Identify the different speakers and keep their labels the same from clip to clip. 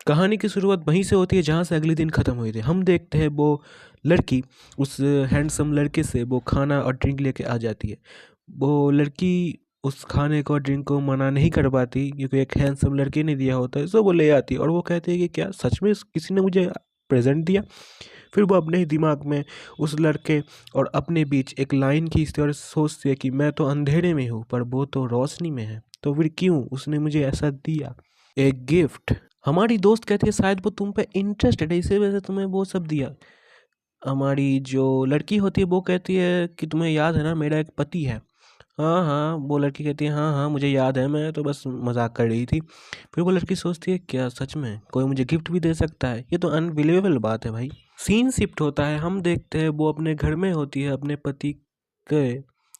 Speaker 1: कहानी की शुरुआत वहीं से होती है जहाँ से अगले दिन ख़त्म हुई थी। हम देखते हैं वो लड़की उस हैंडसम लड़के से वो खाना और ड्रिंक लेके आ जाती है। वो लड़की उस खाने को और ड्रिंक को मना नहीं कर पाती क्योंकि एक हैंडसम लड़के ने दिया होता है, सो वो ले आती है और वो कहती है कि क्या सच में किसी ने मुझे प्रेज़ेंट दिया? फिर वो अपने ही दिमाग में उस लड़के और अपने बीच एक लाइन खींचती है और सोचती है कि मैं तो अंधेरे में हूँ पर वो तो रोशनी में है, तो फिर क्यों उसने मुझे ऐसा दिया? एक गिफ्ट। हमारी दोस्त कहती है शायद वो तुम पे इंटरेस्टेड है इसी वजह से तुम्हें वो सब दिया। हमारी जो लड़की होती है वो कहती है कि तुम्हें याद है ना मेरा एक पति है। हाँ हाँ, वो लड़की कहती है हाँ हाँ मुझे याद है, मैं तो बस मजाक कर रही थी। फिर वो लड़की सोचती है क्या सच में कोई मुझे गिफ्ट भी दे सकता है? ये तो अनबिलीवेबल बात है भाई। सीन शिफ्ट होता है, हम देखते हैं वो अपने घर में होती है, के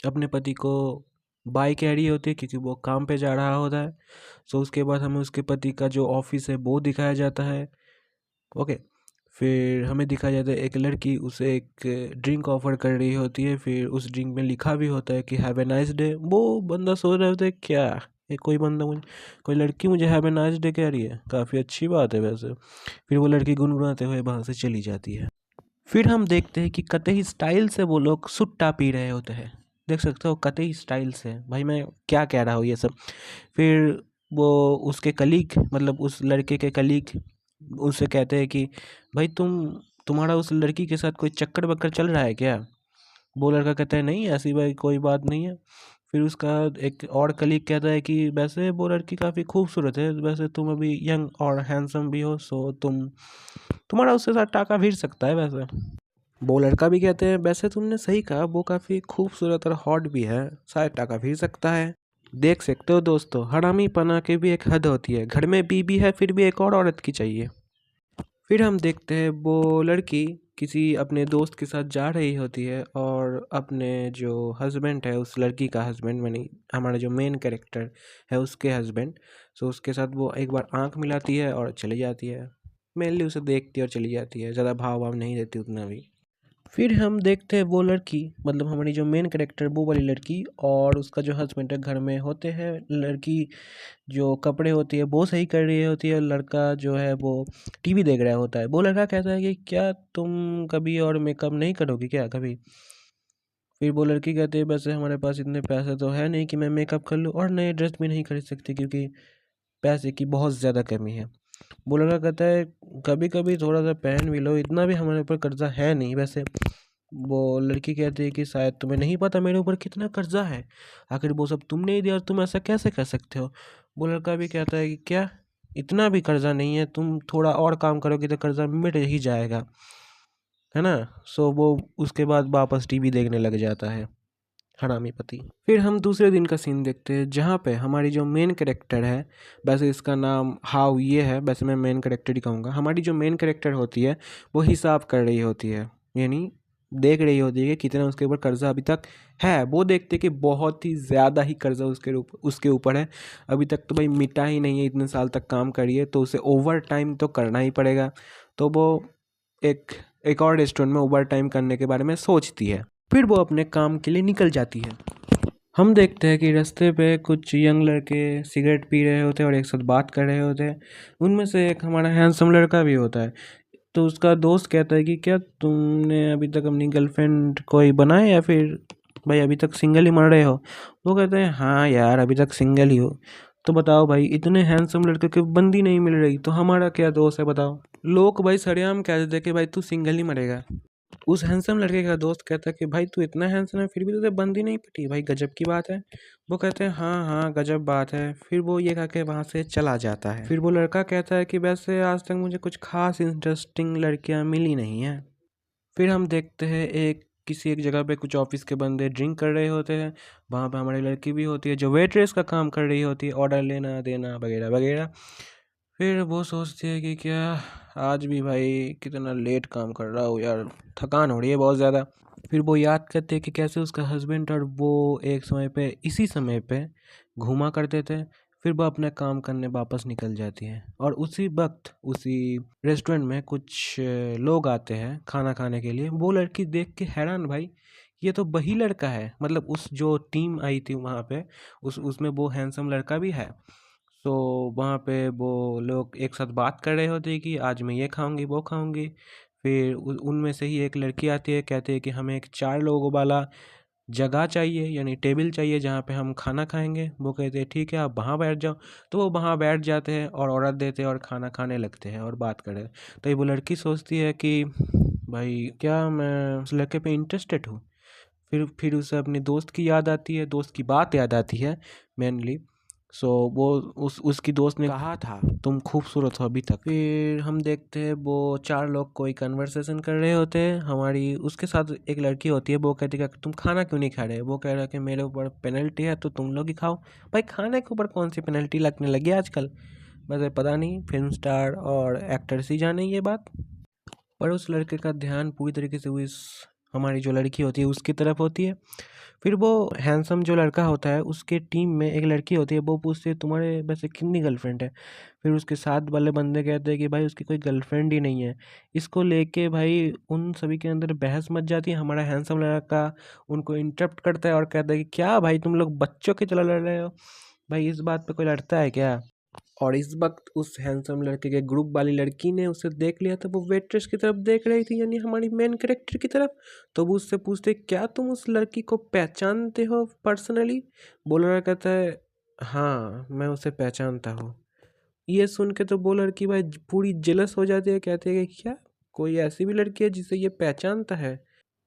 Speaker 1: अपने पति को बाइक कह रही होती है क्योंकि वो काम पे जा रहा होता है। सो उसके बाद हमें उसके पति का जो ऑफिस है वो दिखाया जाता है। ओके, फिर हमें दिखाया जाता है एक लड़की उसे एक ड्रिंक ऑफर कर रही होती है, फिर उस ड्रिंक में लिखा भी होता है कि हैव ए नाइस डे। वो बंदा सोच रहा होता है क्या ये कोई बंदा मुझे, कोई लड़की मुझे हैव ए नाइस डे कह रही है, काफ़ी अच्छी बात है वैसे। फिर वो लड़की गुनगुनाते हुए वहाँ से चली जाती है। फिर हम देखते हैं कि कतई स्टाइल से वो लोग सुट्टा पी रहे होते हैं। देख सकते हो कतई स्टाइल से, भाई मैं क्या कह रहा हूँ ये सब। फिर वो उसके कलीग मतलब उस लड़के के कलीग उससे कहते हैं कि भाई तुम्हारा उस लड़की के साथ कोई चक्कर बक्कर चल रहा है क्या? वो लड़का कहता है नहीं ऐसी भाई कोई बात नहीं है। फिर उसका एक और कलीग कहता है कि वैसे वो लड़की काफ़ी खूबसूरत है, वैसे तुम अभी यंग और हैंडसम भी हो, सो तुम्हारा उसके साथ टाका भिड़ सकता है वैसे। वो लड़का भी कहते हैं वैसे तुमने सही कहा, वो काफ़ी खूबसूरत और हॉट भी है, शायद टाका भिड़ सकता है। देख सकते हो दोस्तों, हरामी पना की भी एक हद होती है, घर में बीबी है फिर भी एक और औरत की चाहिए। फिर हम देखते हैं वो लड़की किसी अपने दोस्त के साथ जा रही होती है और अपने जो हस्बैंड है उस लड़की का हस्बैंड मानी हमारा जो मेन कैरेक्टर है उसके हस्बैंड, सो उसके साथ वो एक बार आंख मिलाती है और चली जाती है। मेनली उसे देखती है और चली जाती है, ज़्यादा भाव भाव नहीं देती उतना भी। फिर हम देखते हैं वो लड़की मतलब हमारी जो मेन कैरेक्टर वो वाली लड़की और उसका जो हस्बैंड है घर में होते हैं। लड़की जो कपड़े होती है वो सही कर रही होती है, लड़का जो है वो टीवी देख रहा होता है। वो लड़का कहता है कि क्या तुम कभी और मेकअप नहीं करोगी क्या कभी? फिर वो लड़की कहती है वैसे हमारे पास इतने पैसे तो है नहीं कि मैं मेकअप कर लूँ और नए ड्रेस भी नहीं खरीद सकती क्योंकि पैसे की बहुत ज़्यादा कमी है। वो लड़का कहता है कभी कभी थोड़ा सा पहन भी लो, इतना भी हमारे ऊपर कर्जा है नहीं वैसे। वो लड़की कहती है कि शायद तुम्हें नहीं पता मेरे ऊपर कितना कर्जा है, आखिर वो सब तुमने ही दिया और तुम ऐसा कैसे कर सकते हो? वो लड़का भी कहता है कि क्या इतना भी कर्जा नहीं है, तुम थोड़ा और काम करोगे तो कर्जा मिट ही जाएगा, है ना? सो वो उसके बाद वापस टीवी देखने लग जाता है, हरामी पति। फिर हम दूसरे दिन का सीन देखते हैं जहाँ पे हमारी जो मेन कैरेक्टर है, वैसे इसका नाम हाउ ये है, वैसे मैं मेन कैरेक्टर ही कहूँगा। हमारी जो मेन कैरेक्टर होती है वो हिसाब कर रही होती है, यानी देख रही होती है कि कितना उसके ऊपर कर्जा अभी तक है। वो देखते हैं कि बहुत ही ज़्यादा ही कर्जा उसके ऊपर है, अभी तक तो भाई मिटा ही नहीं है, इतने साल तक काम करी है तो उसे ओवर टाइम तो करना ही पड़ेगा। तो वो एक एक और रेस्टोरेंट में ओवर टाइम करने के बारे में सोचती है। फिर वो अपने काम के लिए निकल जाती है। हम देखते हैं कि रास्ते पे कुछ यंग लड़के सिगरेट पी रहे होते हैं और एक साथ बात कर रहे होते हैं। उनमें से एक हमारा हैंडसम लड़का भी होता है। तो उसका दोस्त कहता है कि क्या तुमने अभी तक अपनी गर्लफ्रेंड कोई बनाया या फिर भाई अभी तक सिंगल ही मर रहे हो? वो कहते हैं हाँ यार अभी तक सिंगल ही हो। तो बताओ भाई इतने हैंडसम लड़के की बंदी नहीं मिल रही तो हमारा क्या दोस्त है बताओ? लोग भाई सरेआम कह देते कि भाई तू सिंगल ही मरेगा। उस हैंडसम लड़के का दोस्त कहता है कि भाई तू इतना हैंडसम है फिर भी तुझे बंदी नहीं पटी, भाई गजब की बात है। वो कहते हैं हाँ हाँ गजब बात है। फिर वो ये कह के वहाँ से चला जाता है। फिर वो लड़का कहता है कि वैसे आज तक मुझे कुछ खास इंटरेस्टिंग लड़कियाँ मिली नहीं हैं। फिर हम देखते हैं किसी एक जगह पे कुछ ऑफिस के बंदे ड्रिंक कर रहे होते हैं। वहाँ पे हमारी लड़की भी होती है जो वेट्रेस का काम कर रही होती है, ऑर्डर लेना देना वगैरह वगैरह। फिर वो सोचती है कि क्या आज भी भाई कितना लेट काम कर रहा हूँ यार, थकान हो रही है बहुत ज़्यादा। फिर वो याद करते हैं कि कैसे उसका हस्बैंड और वो एक समय पे इसी समय पे घूमा करते थे। फिर वो अपना काम करने वापस निकल जाती है और उसी वक्त उसी रेस्टोरेंट में कुछ लोग आते हैं खाना खाने के लिए। वो लड़की देख के हैरान, भाई ये तो वही लड़का है, मतलब उस जो टीम आई थी वहाँ पे उसमें वो हैंडसम लड़का भी है। सो वहाँ पे वो लोग एक साथ बात कर रहे होते हैं कि आज मैं ये खाऊंगी वो खाऊंगी। फिर उनमें से ही एक लड़की आती है, कहती है कि हमें एक 4 लोगों वाला जगह चाहिए, यानी टेबल चाहिए जहाँ पे हम खाना खाएंगे। वो कहते हैं ठीक है आप वहाँ बैठ जाओ। तो वो वहाँ बैठ जाते हैं और ऑर्डर देते हैं और खाना खाने लगते हैं और बात कर रहे हैं। तो ये वो लड़की सोचती है कि भाई क्या मैं उस लड़के पे इंटरेस्टेड हूँ। फिर उसे अपने दोस्त की याद आती है, दोस्त की बात याद आती है मेनली। सो वो उसकी दोस्त ने कहा था तुम खूबसूरत हो अभी तक। फिर हम देखते हैं वो 4 लोग कोई कन्वर्सेशन कर रहे होते हैं। हमारी उसके साथ एक लड़की होती है, वो कहती है कि तुम खाना क्यों नहीं खा रहे। वो कह रहा है कि मेरे ऊपर पेनल्टी है तो तुम लोग ही खाओ। भाई खाने के ऊपर कौन सी पेनल्टी लगने लगी है आजकल, मुझे पता नहीं, फिल्म स्टार और एक्टर्स ही जाने ये बात। पर उस लड़के का ध्यान पूरी तरीके से उस हमारी जो लड़की होती है उसकी तरफ होती है। फिर वो हैंडसम जो लड़का होता है उसके टीम में एक लड़की होती है, वो पूछती है तुम्हारे वैसे कितनी गर्लफ्रेंड है। फिर उसके साथ वाले बंदे कहते हैं कि भाई उसकी कोई गर्लफ्रेंड ही नहीं है। इसको लेके भाई उन सभी के अंदर बहस मच जाती है। हमारा हैंडसम लड़का उनको इंटरप्ट करता है और कहता है कि क्या भाई तुम लोग बच्चों की तरह लड़ रहे हो, भाई इस बात पे कोई लड़ता है क्या। और इस वक्त उस हैंडसम लड़के के ग्रुप वाली लड़की ने उसे देख लिया था, वो वेट्रेस की तरफ देख रही थी, यानी हमारी मेन कैरेक्टर की तरफ। तो वो उससे पूछते क्या तुम उस लड़की को पहचानते हो पर्सनली। बोलर कहता है हाँ मैं उसे पहचानता हूँ। ये सुन के तो वो लड़की भाई पूरी जेलस हो जाती है, कहती है कि क्या कोई ऐसी भी लड़की है जिसे ये पहचानता है।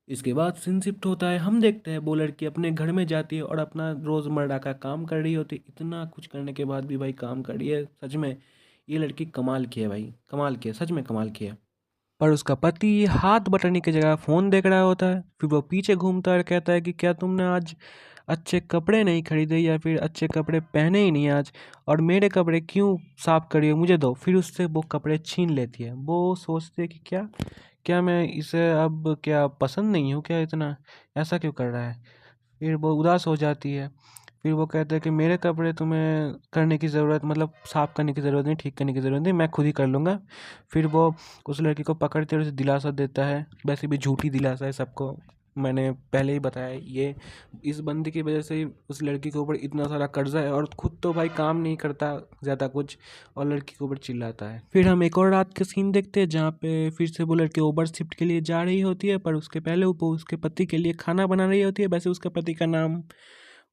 Speaker 1: इसके बाद सीन शिफ्ट होता है, हम देखते हैं वो लड़की अपने घर में जाती है और अपना रोज़मर्रा का काम कर रही होती है। इतना कुछ करने के बाद भी भाई काम कर रही है, सच में ये लड़की कमाल की है भाई, कमाल की है, सच में कमाल की है। पर उसका पति हाथ बटाने की जगह फ़ोन देख रहा होता है। फिर वो पीछे घूमता है और कहता है कि क्या तुमने आज अच्छे कपड़े नहीं खरीदे या फिर अच्छे कपड़े पहने ही नहीं आज, और मेरे कपड़े क्यों साफ करी हो, मुझे दो। फिर उससे वो कपड़े छीन लेती है। वो सोचते है कि क्या क्या मैं इसे अब क्या पसंद नहीं हूँ क्या, इतना ऐसा क्यों कर रहा है। फिर वो उदास हो जाती है। फिर वो कहते हैं कि मेरे कपड़े तुम्हें करने की ज़रूरत, मतलब साफ़ करने की ज़रूरत नहीं, ठीक करने की ज़रूरत नहीं, मैं खुद ही कर लूँगा। फिर वो उस लड़की को पकड़ते और उसे दिलासा देता है, वैसे भी झूठी दिलासा है सबको, मैंने पहले ही बताया। ये इस बंदे की वजह से ही उस लड़की के ऊपर इतना सारा कर्जा है और खुद तो भाई काम नहीं करता ज़्यादा कुछ, और लड़की के ऊपर चिल्लाता है। फिर हम एक और रात का सीन देखते हैं जहाँ पे फिर से वो लड़की ओवर शिफ्ट के लिए जा रही होती है, पर उसके पहले वो उसके पति के लिए खाना बना रही होती है। वैसे उसके पति का नाम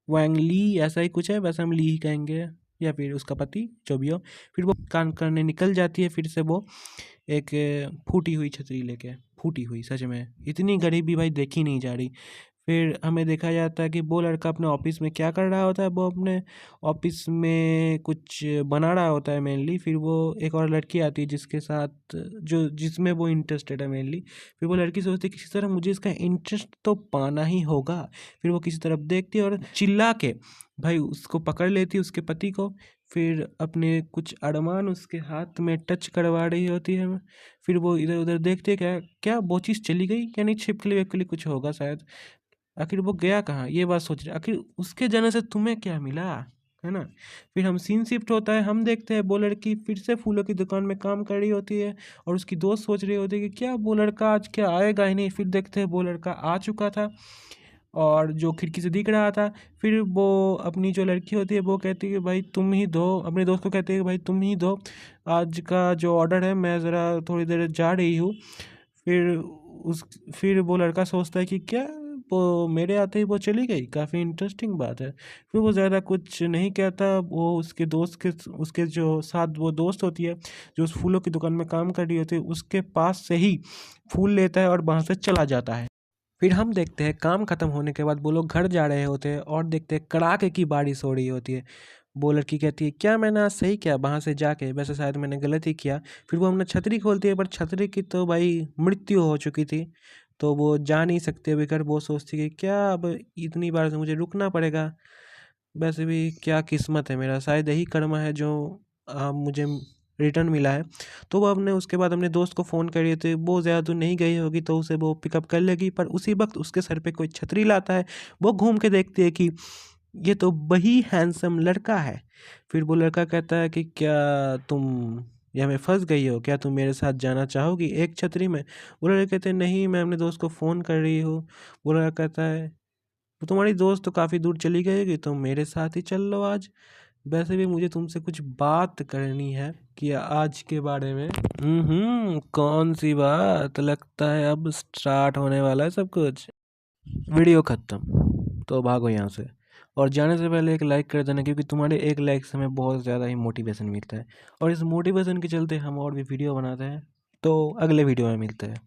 Speaker 1: वैंग ली ऐसा ही कुछ है, वैसे हम ली ही कहेंगे, या फिर उसका पति जो भी हो। फिर वो काम करने निकल जाती है। फिर से वो एक फूटी हुई छतरी लेके, फूटी हुई, सच में इतनी गरीबी भाई देखी नहीं जा रही। फिर हमें देखा जाता है कि वो लड़का अपने ऑफिस में क्या कर रहा होता है, वो अपने ऑफिस में कुछ बना रहा होता है मेनली। फिर वो एक और लड़की आती है जिसके साथ जो जिसमें वो इंटरेस्टेड है मेनली। फिर वो लड़की सोचती है किसी तरह मुझे इसका इंटरेस्ट तो पाना ही होगा। फिर वो किसी तरफ देखती है और चिल्ला के भाई उसको पकड़ लेती है, उसके पति को। फिर अपने कुछ अरमान उसके हाथ में टच करवा रही होती है। फिर वो इधर उधर देखते क्या क्या वो चीज़ चली गई, यानी छिपकली विपकली कुछ होगा शायद। आखिर वो गया कहाँ, ये बात सोच रहे, आखिर उसके जाने से तुम्हें क्या मिला, है ना। फिर हम सीन शिफ्ट होता है, हम देखते हैं वो लड़की फिर से फूलों की दुकान में काम कर रही होती है और उसकी दोस्त सोच रही होती है कि क्या वो लड़का आज क्या आएगा ही नहीं। फिर देखते हैं वो लड़का आ चुका था और जो खिड़की से दिख रहा था। फिर वो अपनी जो लड़की होती है वो कहती है कि भाई तुम ही दो, अपने दोस्त को कहती है कि भाई तुम ही दो आज का जो ऑर्डर है, मैं ज़रा थोड़ी देर जा रही हूँ। फिर उस फिर वो लड़का सोचता है कि क्या वो मेरे आते ही वो चली गई, काफ़ी इंटरेस्टिंग बात है। फिर वो ज़्यादा कुछ नहीं कहता, वो उसके दोस्त के उसके जो साथ वो दोस्त होती है जो उस फूलों की दुकान में काम कर रही होती है उसके पास से ही फूल लेता है और वहाँ से चला जाता है। फिर हम देखते हैं काम खत्म होने के बाद वो लोग घर जा रहे होते हैं और देखते हैं कड़ाके की बारिश हो रही होती है। वो लड़की कहती है क्या मैंने आज सही किया वहाँ से जाके, वैसे शायद मैंने गलत ही किया। फिर वो हमने छतरी खोलती है, पर छतरी की तो भाई मृत्यु हो चुकी थी, तो वो जा नहीं सकते अभी घर। वो सोचती है कि क्या अब इतनी बार से मुझे रुकना पड़ेगा, वैसे भी क्या किस्मत है मेरा, शायद यही कर्म है जो मुझे रिटर्न मिला है। तो वो अपने उसके बाद अपने दोस्त को फ़ोन करी तो वो ज़्यादा दूर नहीं गई होगी तो उसे वो पिकअप कर लेगी। पर उसी वक्त उसके सर पे कोई छतरी लाता है। वो घूम के देखती है कि ये तो वही हैंडसम लड़का है। फिर वो लड़का कहता है कि क्या तुम यहाँ में फंस गई हो, क्या तुम मेरे साथ जाना चाहोगी एक छतरी में। वो लड़के कहते हैं नहीं मैं अपने दोस्त को फ़ोन कर रही हूँ। वो लड़का कहता है तो तुम्हारी दोस्त तो काफ़ी दूर चली गई होगी, तुम मेरे साथ ही चल लो आज। वैसे भी मुझे तुमसे कुछ बात करनी है कि आज के बारे में। कौन सी बात? लगता है अब स्टार्ट होने वाला है सब कुछ। वीडियो खत्म, तो भागो यहाँ से। और जाने से पहले एक लाइक कर देना, क्योंकि तुम्हारे एक लाइक से हमें बहुत ज़्यादा ही मोटिवेशन मिलता है, और इस मोटिवेशन के चलते हम और भी वीडियो बनाते हैं। तो अगले वीडियो में मिलते हैं।